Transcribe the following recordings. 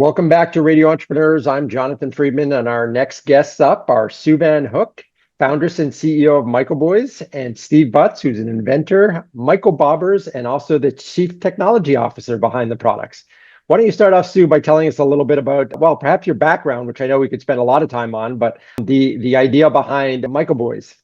Welcome back to Radio Entrepreneurs. I'm Jonathan Freedman, and our next guests up are Sue Van Hook, foundress and CEO of MycoBuoys, and Steve Butz, who's an inventor, MycoBobbers, and also the chief technology officer behind the products. Why don't you start off, Sue, by telling us a little bit about, well, perhaps your background, which I know we could spend a lot of time on, but the idea behind MycoBuoys.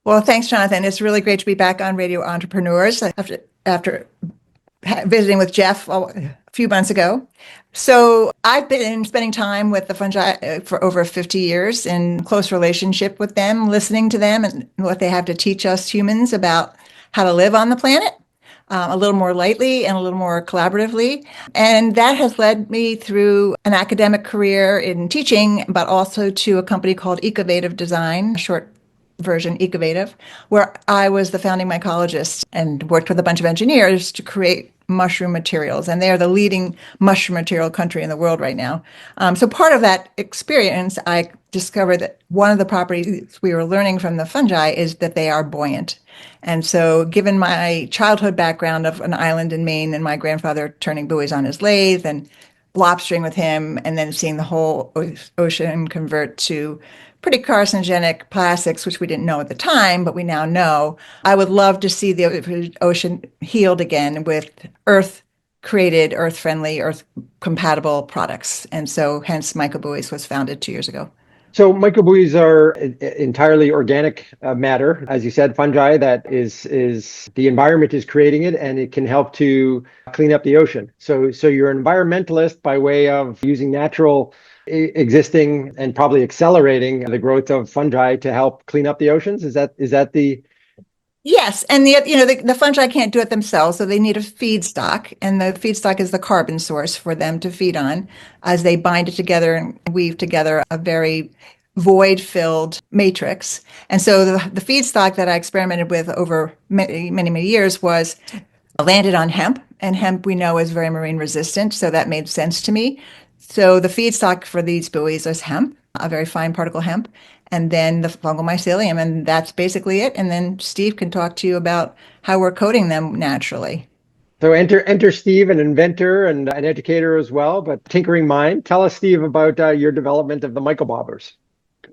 Well, thanks, Jonathan. It's really great to be back on Radio Entrepreneurs after visiting with Jeff a few months ago. So I've been spending time with the fungi for over 50 years in close relationship with them, listening to them and what they have to teach us humans about how to live on the planet, a little more lightly and a little more collaboratively. And that has led me through an academic career in teaching, but also to a company called Ecofriendly Design, short version Ecovative, where I was the founding mycologist and worked with a bunch of engineers to create mushroom materials. And they are the leading mushroom material country in the world right now. So part of that experience, I discovered that one of the properties we were learning from the fungi is that they are buoyant. And so given my childhood background of an island in Maine and my grandfather turning buoys on his lathe and lobstering with him, and then seeing the whole ocean convert to pretty carcinogenic plastics, which we didn't know at the time, but we now know. I would love to see the ocean healed again with earth-created, earth-friendly, earth-compatible products. And so hence MycoBuoys was founded 2 years ago. So MycoBuoys are entirely organic matter, as you said, fungi that is the environment is creating it, and it can help to clean up the ocean. So you're an environmentalist by way of using natural existing and probably accelerating the growth of fungi to help clean up the oceans. Is that the? Yes, and the fungi can't do it themselves, so they need a feedstock, and the feedstock is the carbon source for them to feed on as they bind it together and weave together a very void-filled matrix. And so the feedstock that I experimented with over many years was landed on hemp, and hemp we know is very marine resistant, so that made sense to me. So the feedstock for these buoys is hemp, a very fine particle hemp, and then the fungal mycelium, and that's basically it. And then Steve can talk to you about how we're coating them naturally. So enter Steve, an inventor and an educator as well, but tinkering mind. Tell us, Steve, about your development of the MycoBobbers.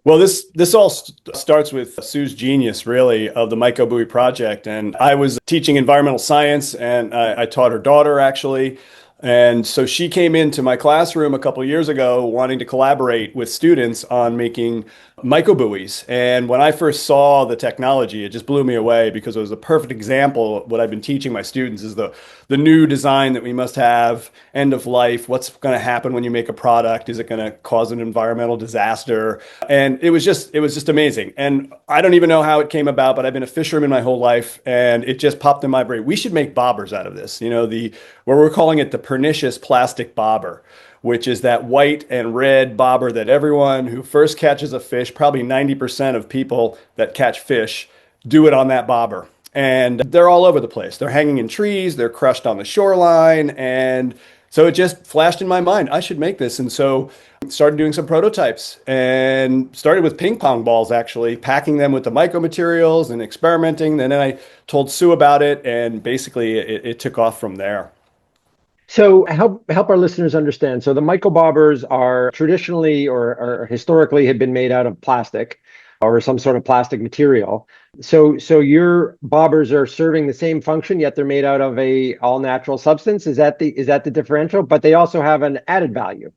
Well, this all starts with Sue's genius, really, of the MycoBuoy project. And I was teaching environmental science, and I taught her daughter, actually. And so she came into my classroom a couple of years ago wanting to collaborate with students on making MycoBuoys. And when I first saw the technology, it just blew me away because it was a perfect example of what I've been teaching my students is the new design that we must have, end of life, what's going to happen when you make a product, is it going to cause an environmental disaster? And it was just amazing. And I don't even know how it came about, but I've been a fisherman my whole life, and it just popped in my brain. We should make bobbers out of this. Where we're calling it the pernicious plastic bobber, which is that white and red bobber that everyone who first catches a fish, probably 90% of people that catch fish, do it on that bobber. And they're all over the place. They're hanging in trees, they're crushed on the shoreline. And so it just flashed in my mind, I should make this. And so started doing some prototypes and started with ping pong balls, actually, packing them with the myco materials and experimenting. And then I told Sue about it, and basically it took off from there. So help our listeners understand. So the MycoBobbers are traditionally or historically had been made out of plastic or some sort of plastic material. So your bobbers are serving the same function, yet they're made out of a all natural substance. Is that the differential? But they also have an added value,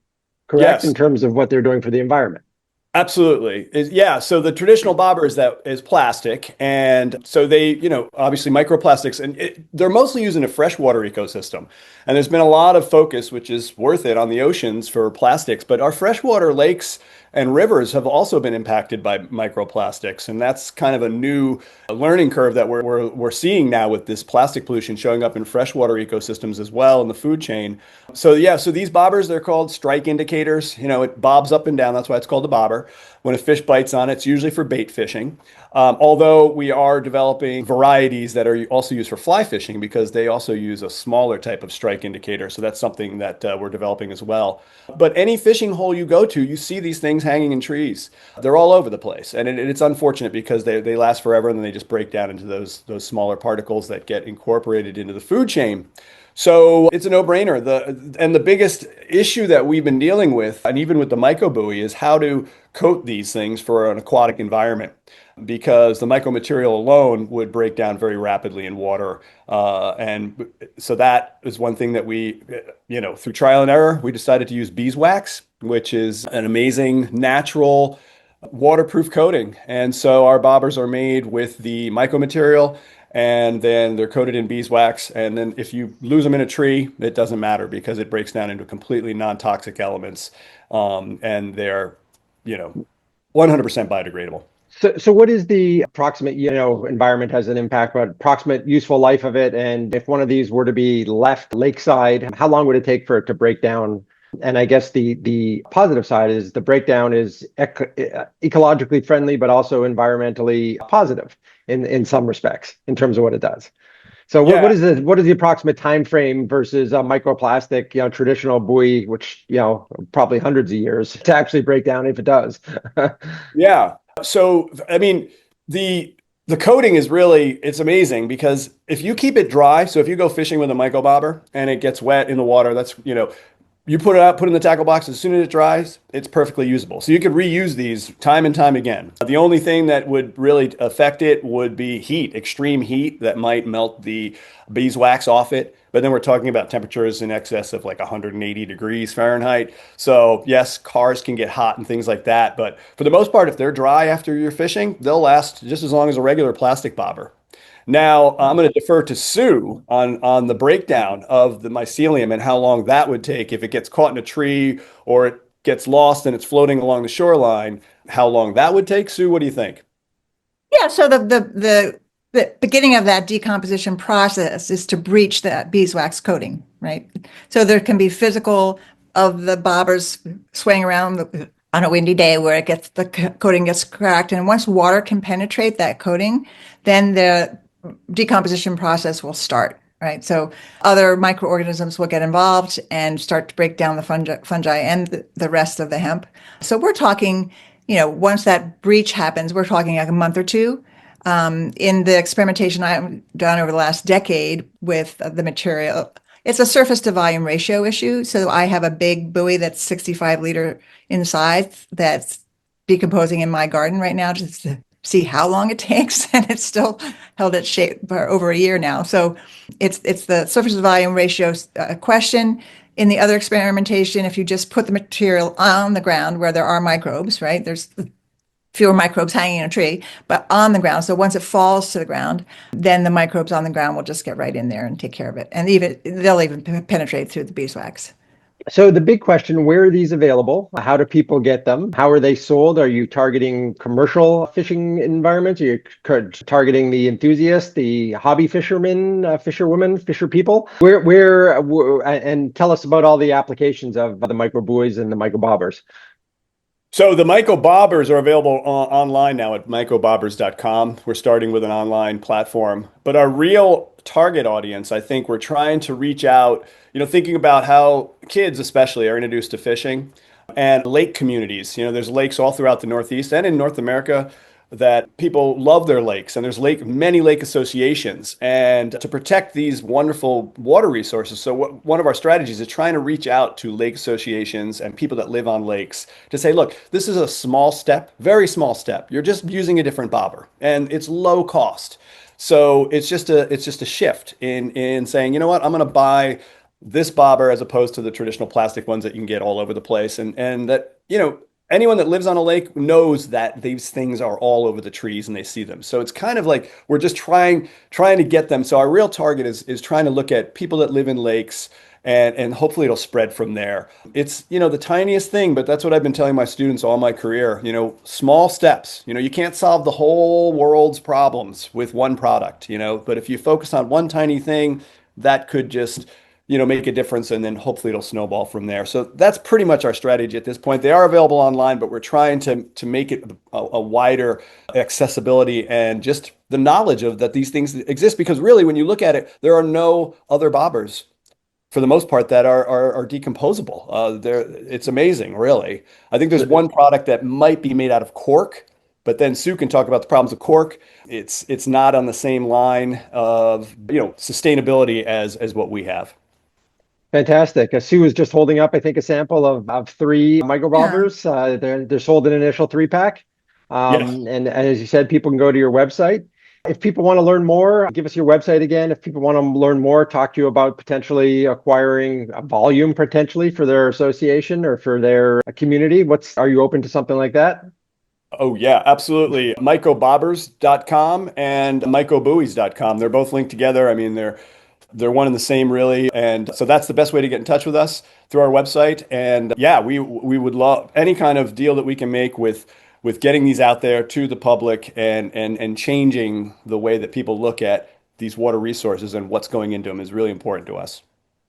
correct? Yes. In terms of what they're doing for the environment. Absolutely. Yeah. So the traditional bobber is plastic. And so they, obviously microplastics, and they're mostly used in a freshwater ecosystem. And there's been a lot of focus, which is worth it, on the oceans for plastics. But our freshwater lakes and rivers have also been impacted by microplastics. And that's kind of a new learning curve that we're seeing now with this plastic pollution showing up in freshwater ecosystems as well in the food chain. So these bobbers, they're called strike indicators. It bobs up and down. That's why it's called a bobber. When a fish bites on it, it's usually for bait fishing. Although we are developing varieties that are also used for fly fishing because they also use a smaller type of strike indicator. So that's something that we're developing as well. But any fishing hole you go to, you see these things hanging in trees. They're all over the place. And it's unfortunate because they last forever and then they just break down into those smaller particles that get incorporated into the food chain. So it's a no-brainer. The biggest issue that we've been dealing with, and even with the mycobuoy, is how to coat these things for an aquatic environment, because the mycomaterial alone would break down very rapidly in water. And so that is one thing that we, through trial and error, we decided to use beeswax, which is an amazing natural waterproof coating. And so our bobbers are made with the mycomaterial, and then they're coated in beeswax. And then if you lose them in a tree, it doesn't matter because it breaks down into completely non-toxic elements. And they're, 100% biodegradable. So what is the approximate, environment has an impact, but approximate useful life of it? And if one of these were to be left lakeside, how long would it take for it to break down? And I guess the positive side is the breakdown is ecologically friendly, but also environmentally positive in some respects in terms of what it does. So what is the approximate time frame versus a microplastic, traditional buoy, which, probably hundreds of years to actually break down if it does? Yeah. So, I mean, the coating is really, it's amazing because if you keep it dry, so if you go fishing with a mycobobber and it gets wet in the water, that's, you put it out, put it in the tackle box. As soon as it dries, it's perfectly usable. So you could reuse these time and time again. The only thing that would really affect it would be heat, extreme heat that might melt the beeswax off it. But then we're talking about temperatures in excess of like 180 degrees Fahrenheit. So yes, cars can get hot and things like that. But for the most part, if they're dry after you're fishing, they'll last just as long as a regular plastic bobber. Now, I'm going to defer to Sue on the breakdown of the mycelium and how long that would take if it gets caught in a tree or it gets lost and it's floating along the shoreline, how long that would take. Sue, what do you think? Yeah, so the beginning of that decomposition process is to breach that beeswax coating, right? So there can be physical of the bobbers swaying around on a windy day where the coating gets cracked. And once water can penetrate that coating, then the decomposition process will start, right? So other microorganisms will get involved and start to break down the fungi and the rest of the hemp. So we're talking, once that breach happens, we're talking like a month or two. In the experimentation I've done over the last decade with the material, it's a surface to volume ratio issue. So I have a big buoy that's 65 liter in size that's decomposing in my garden right now just to see how long it takes, and it's still held its shape for over a year now. So it's the surface to volume ratio question. In the other experimentation, if you just put the material on the ground where there are microbes, right? There's fewer microbes hanging in a tree, but on the ground. So once it falls to the ground, then the microbes on the ground will just get right in there and take care of it. And they'll even penetrate through the beeswax. So the big question, where are these available? How do people get them? How are they sold? Are you targeting commercial fishing environments? Are you targeting the enthusiasts, the hobby fishermen, fisherwomen, fisher people? And tell us about all the applications of the mycobuoys and the mycobobbers. So the mycobobbers are available online now at mycobobbers.com. We're starting with an online platform, but our real target audience, I think we're trying to reach out, thinking about how kids especially are introduced to fishing and lake communities. There's lakes all throughout the Northeast and in North America that people love their lakes, and there's many lake associations, and to protect these wonderful water resources. So one of our strategies is trying to reach out to lake associations and people that live on lakes to say, look, this is a small step, very small step. You're just using a different bobber and it's low cost. So it's just a shift in saying, you know what, I'm going to buy this bobber as opposed to the traditional plastic ones that you can get all over the place. And that, anyone that lives on a lake knows that these things are all over the trees and they see them. So it's kind of like we're just trying to get them. So our real target is trying to look at people that live in lakes, and hopefully it'll spread from there. It's, the tiniest thing, but that's what I've been telling my students all my career, small steps. You can't solve the whole world's problems with one product, but if you focus on one tiny thing, that could just make a difference, and then hopefully it'll snowball from there. So that's pretty much our strategy at this point. They are available online, but we're trying to make it a wider accessibility and just the knowledge of that these things exist, because really when you look at it, there are no other bobbers for the most part that are decomposable. It's amazing, really. I think there's one product that might be made out of cork, but then Sue can talk about the problems of cork. It's not on the same line of sustainability as what we have. Fantastic. Sue was just holding up, I think, a sample of three MycoBobbers. They're sold an initial 3-pack. Yes. And as you said, people can go to your website. If people want to learn more, give us your website again. If people want to learn more, talk to you about potentially acquiring a volume potentially for their association or for their community. Are you open to something like that? Oh, yeah, absolutely. mycobobbers.com and mycobuoys.com. They're both linked together. I mean, they're one and the same, really. And so that's the best way to get in touch with us, through our website. And yeah, we would love any kind of deal that we can make with getting these out there to the public and changing the way that people look at these water resources and what's going into them is really important to us.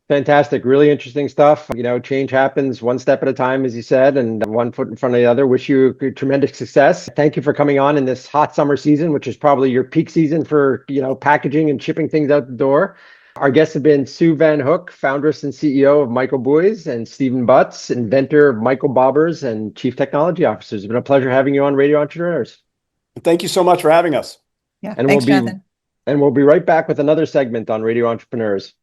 Fantastic. Really interesting stuff. Change happens one step at a time, as you said, and one foot in front of the other. Wish you tremendous success. Thank you for coming on in this hot summer season, which is probably your peak season for, packaging and shipping things out the door. Our guests have been Sue Van Hook, foundress and CEO of MycoBuoys, and Stephen Butz, inventor of MycoBobbers and chief technology officer. It's been a pleasure having you on Radio Entrepreneurs. Thank you so much for having us. Yeah, And thanks, Jonathan. we'll be right back with another segment on Radio Entrepreneurs.